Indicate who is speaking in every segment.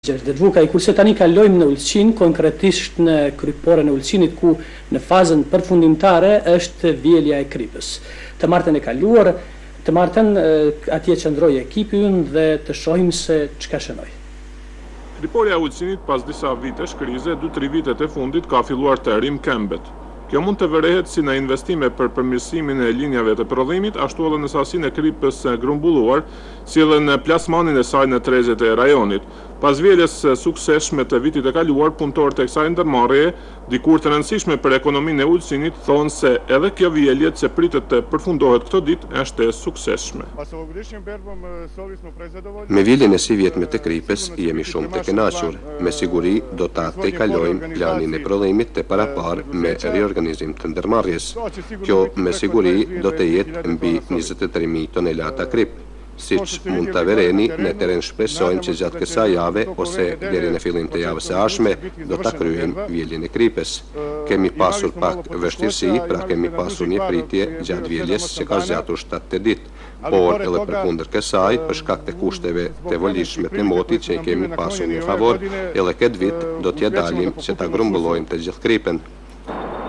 Speaker 1: Dërvuka, kurse tani kalojmë në Ulqin, konkretisht në kryqëporën e Ulqinit, ku në fazën përfundimtare është vjelja e Kripës. Të martën e kaluar, të martën atje qëndroi ekipi ynë dhe të shohim se çka shënoi.
Speaker 2: Kryqëporja e Ulqinit pas disa vitesh krize, 2-3 vitet e fundit ka filluar të rrim këmbët. Kjo mund të vërehet si në investime për përmirësimin e linjave të prodhimit, ashtu edhe në sasinë e Kripës grumbulluar, si edhe në plasmanin e saj në trezet e rajonit. Pas vjeljes suksesshme të vitit e kaluar, punëtorët e kësaj ndërmarrjeje, dikur të rëndësishme për ekonominë e Ulqinit, thonë se edhe kjo vjelje që pritet të përfundohet këto ditë është e suksesshme.
Speaker 3: Me vjeljen e si vjetme të Kripës jemi shumë të kënaqur. Me siguri do ta tejkalojmë planin e prodhimit të paraparë me riorganizim të ndërmarrjes. Kjo me siguri do të jetë mbi 23.000 tonelata krip. Siç mund të vereni, në teren shpresojmë që gjatë kësaj jave ose deri në fillim të javës së ardhshme do ta kryejmë vjeljen e Kripës. Kemi pasur pak vështirësi, pra kemi pasur një pritje gjatë vjeljes që ka zgjatur 7-8 ditë, por edhe përkundër kësaj, për shkak të kushteve të volitshme të motit që i kemi pasur në favor, edhe këtë vit do t'ja dalim që ta grumbullojmë të gjithë Kripën.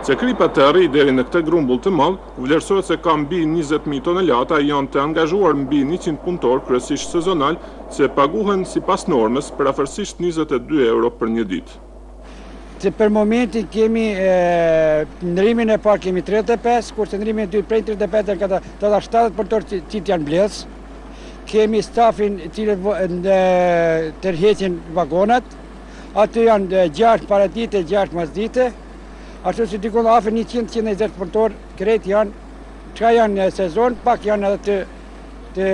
Speaker 2: Që Kripa të arrijë deri në këtë grumbull të madh, vlerësohet se ka mbi 20.000 tonelata, janë të angazhuar mbi 100 punëtor, kryesisht sezonal, që paguhen sipas normës për afërsisht 22 euro për një ditë.
Speaker 4: Që për momentin kemi ndrimin e parë kemi 35, kurse ndrimin e dytë prej 35 deri ka 70 punëtor që janë mbledhës. Kemi stafin i cili tërheqin vagonat. Aty janë 6 paradite, 6 masdite. Ashtu që dikon afër 100-120 punëtor krejt janë, çka janë në sezon, pak janë edhe të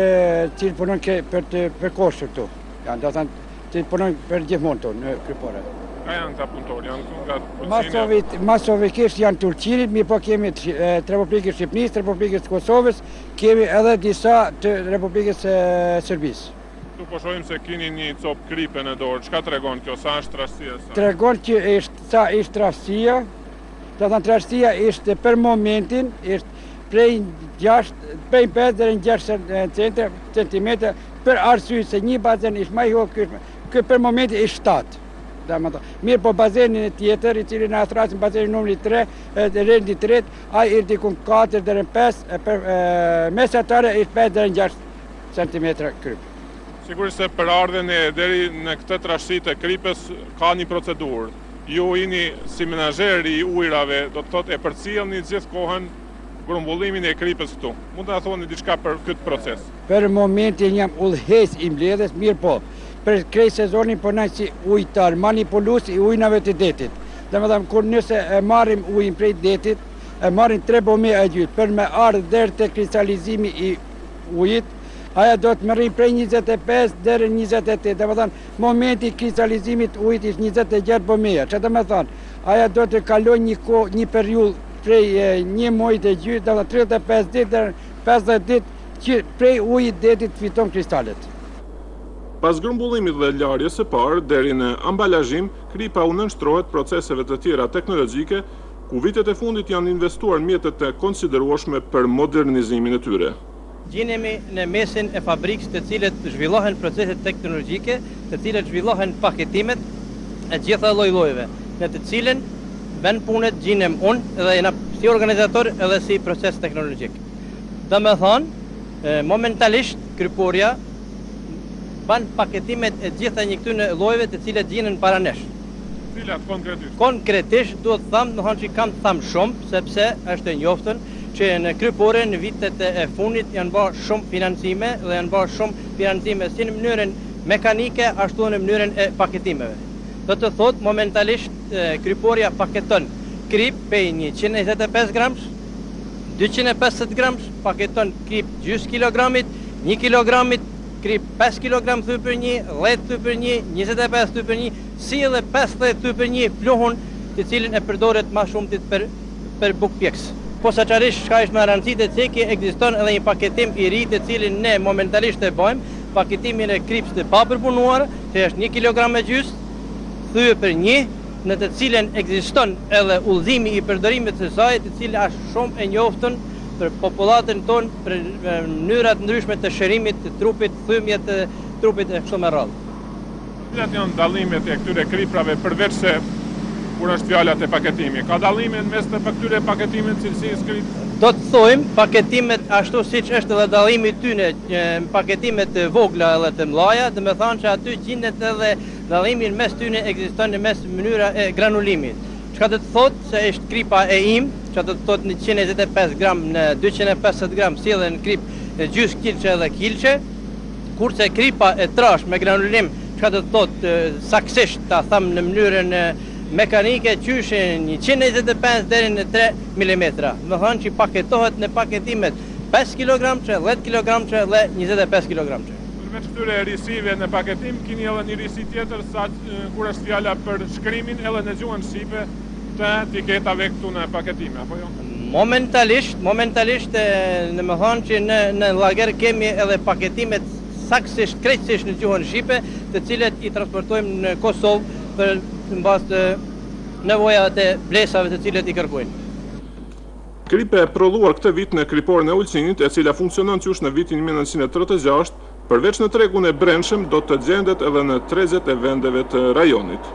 Speaker 4: cilë punojnë për koshtë këtu. Janë, do thënë, që punojnë për gjithmonë këtu në kryqëporë.
Speaker 2: Ka janë këta punëtor, janë nga Ulqini?
Speaker 4: Masovikisht janë Turqinit, mi po kemi të Republikës Shqipërisë, të Republikës Kosovës, kemi edhe disa të Republikës Serbisë.
Speaker 2: Tu po shohim se keni një copë kripe në dorë, çka tregon kjo, sa është rastësia?
Speaker 4: Tregon që sa është rastësia. Të thënë trashësia ishte për momentin, ishte prej 5 deri në 6 centimetra, për arsye se një bazen ishte më i hollë, ky për momentin ishte 7. Mirë po bazenin e tjetër, i cili na thrasin bazenin numri 3, rendi 3, ai ishte diku 4 deri në 5, mesatare ishte 5 deri në 6 centimetra kryp.
Speaker 2: Sigurisht se për ardhen e deri në këtë trashësi të Kripës ka një procedurë. Ju jeni si menaxher i ujrave, do të thotë e përcjellni gjithë kohën grumbullimin e Kripës këtu. Mund të na thoni diçka për këtë proces?
Speaker 4: Për momentin jam udhëheq i mbledhjes, mirë po. Për krejt sezonin punoj si ujtar, manipulues i ujnave të detit. Domethënë kur nëse e marrim ujin prej detit, e marrim 3 bomë e gjysmë për me ardhur deri te kristalizimi i ujit. Aja do të mërin prej 25 deri 28, dhe më thonë, momenti kristalizimit ujit ishtë 26 bëmeja, që dhe më thonë, aja do të kaloj një periull prej një muajt e gjysmë, dhe 35 ditë deri 50 ditë, që prej ujit detit fiton kristalet.
Speaker 2: Pas grumbullimit dhe larjes së parë, deri në ambalazhim, Kripa u nënshtrohet proceseve të tjera teknologjike, ku vitet e fundit janë investuar mjetet e konsiderueshme për modernizimin e tyre.
Speaker 5: Gjinemi në mesin e fabrikës të cilët zhvillohen proceset teknologjike, të cilët zhvillohen paketimet e gjitha lloj-llojeve, në të cilën vend punët gjinem unë edhe jena si organizator edhe si proces teknologjik. Dhe me thonë, momentalisht kryqëporja ban paketimet e gjitha një këtyre llojeve të cilët gjinen para nesh.
Speaker 2: Cilat konkretisht?
Speaker 5: Konkretisht duhet të them, do thonë që kam të them shumë, sepse është e njoftën që në kryqëporë në vitet e fundit janë bërë shumë financime dhe janë bërë shumë financime si në mënyrën mekanike ashtu në mënyrën e paketimeve. Do të thotë momentalisht kryqëporja paketon krip pej 125 gramsh, 250 gramsh, paketon krip gjysmë kilogramit, 1 kilogramit, krip 5 kilogram thy për 1, 10 thy për 1, 25 thy për 1, si edhe 50 thy për 1 pluhun të cilin e përdoret ma shumë për bukpjeks. Po saqarisht shka ishtë me rëndësit e ceki, ekziston edhe një paketim i ri të cilin ne momentalisht e bëjmë, paketimin e krips të papërpunuar, që është 1 kilogram e gjysmë, thyë për 1, në të cilin ekziston edhe udhëzimi i përdorimit të saj, të cilin është shumë e njoftën për popullatën tonë, për mënyrat ndryshme të shërimit të trupit, thymjet të trupit e kështu me radhë.
Speaker 2: Cilat janë dallimet e këtyre kriprave përveç se kur është fjala te paketimi? Ka dallime mes të këtyre paketimit cilësisë krip?
Speaker 5: Do të thojmë paketimet ashtu siç është edhe dallimi tyne, paketimet e vogla edhe të mëdha, do të thonë që aty gjendet edhe dallimi mes tyne ekziston në mes mënyra e granulimit. Çka do të thotë se është kripa e im, çka do të thotë 125 gram në 250 gram sillen krip gjys kilçe edhe kilçe, kurse kripa e trash me granulim, çka do të thotë saksisht ta them në mënyrën mekanike qyshe 125 deri në 3 mm. Më thonë që paketohet në paketimet 5 kg, 10 kg dhe 25 kg.
Speaker 2: Përveç këtyre risive në paketim, keni edhe një risi tjetër sa kur është fjala për shkrimin edhe në gjuhën shqipe të etiketave këtu në paketime, apo jo?
Speaker 5: Momentalisht, në më thonë që në llager kemi edhe paketimet saksisht, krejtësisht në gjuhën shqipe, të cilet i transportojmë në Kosovë për në bazë të nevojave të blesave të cilet i kërkojnë.
Speaker 2: Kripe e prodhuar këtë vit në kriporën e Ulcinit, e cila funksionon qysh në vitin 1936, përveç në tregun e brendshëm, do të gjendet edhe në trezet e vendeve të rajonit.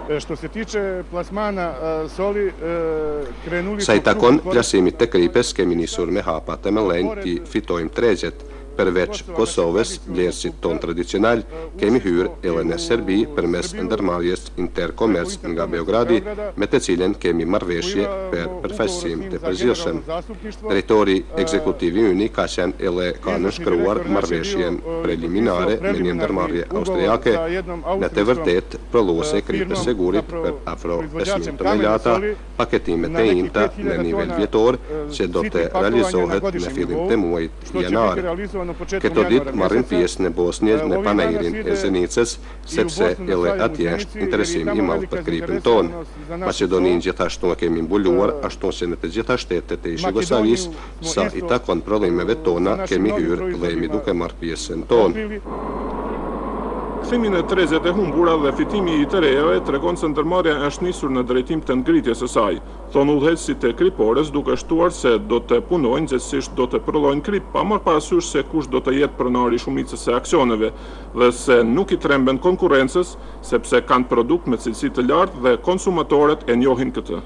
Speaker 3: Sa i takon plasimit të kripes, kemi nisur me hapa të mëllenj të fitojmë trezet. Përveç Kosovës, vlerësit tonë tradicional, kemi hyrë edhe në Serbi përmes ndërmarrjes interkomerc nga Beogradi, me të cilën kemi marrëveshje për përfaqësim të përgjithshëm. Drejtori ekzekutivi yni ka qenë edhe ka nënshkruar marrëveshjen preliminare me një ndërmarrje austriake, në të vërtet prodhuese kripes segurit për afro 500 tonelata, paketimet e inta në nivel vjetor që do të realizohet në fillim të muajit janar. Këto ditë marrin pjesë në Bosnjë në panairin e Zenicës, sepse edhe atje është interesim i madh për kripën tonë. Maqedonin gjithashtu e kemi mbuluar, ashtu që në të gjitha shtetet e Jugosllavisë, sa i takon prodhimeve tona, kemi hyrë dhe jemi duke marrë pjesën tonë.
Speaker 2: Kthimin e trezet e humbura dhe fitimi i të rejave tregon se ndërmarrja është nisur në drejtim të ngritjes së saj. Thonë udhëheqësit e kriporës, duke shtuar se do të punojnë, gjithsesi do të prodhojnë krip, pa marrë parasysh se kush do të jetë pronari i shumicës së aksioneve dhe se nuk i tremben konkurrencës, sepse kanë produkt me cilësi të lartë dhe konsumatorët e njohin këtë.